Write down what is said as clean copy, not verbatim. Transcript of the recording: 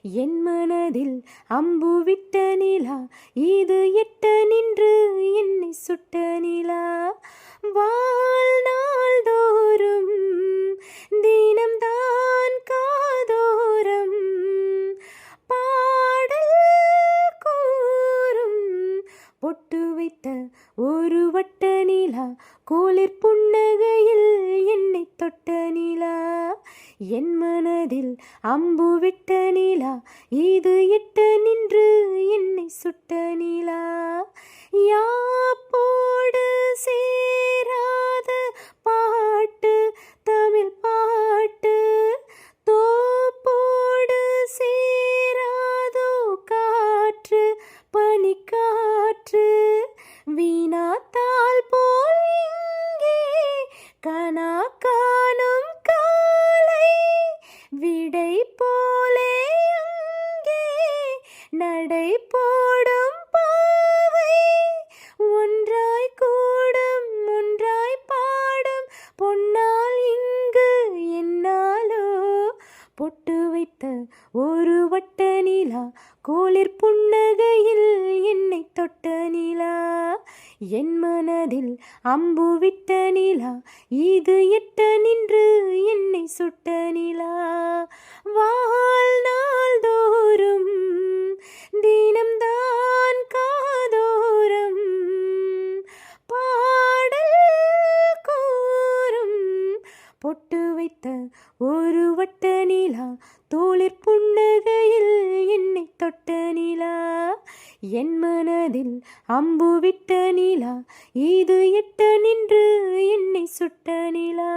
என் மனதில் அம்பு விட்ட நிலா, இது எட்ட நின்று என்னை சுட்ட நிலா. வாழ்நாள் தோறும் தினம்தான் காதோரம் பாடல் கூறும். பொட்டு வைத்த ஒரு வட்ட நிலா, கோளிர் புன்னகையில் என்னை தொட்ட நிலா. என் மனதில் அம்பு விட்ட நிலா, இது எட்ட நின்று என்னை சுட்ட நிலா. யாப்போடு சேராத பாட்டு தமிழ் பாட்டு, தோப்போடு சேராதோ காற்று பனிக்காற்று. வீணாத்தால் போல் இங்கே கனா காணும் காலை, விடை போலே அங்கே நடை போடும் பாவை. ஒன்றாய் கூடும் ஒன்றாய் பாடும் பொன்னால் இங்கு என்னாலோ. பொட்டு வைத்த ஒரு வட்ட நிலா, கோளிர் புன்னகையில் என்னை தொட்ட நிலா. என் மனதில் அம்பு விட்ட நிலா, இது எட்ட நின்று என்னை சுட்ட நிலா. வாழ்நாள் தோறும் தினம்தான் காதோரம் பாடல் கூறும். பொட்டு வைத்த ஒரு வட்ட நிலா, தோளிர் புன்னகையில் என்னை தொட்ட நிலா. என் மனதில் அம்பு விட்ட நிலா, இது எட்ட நின்று என்னை சுட்ட நிலா.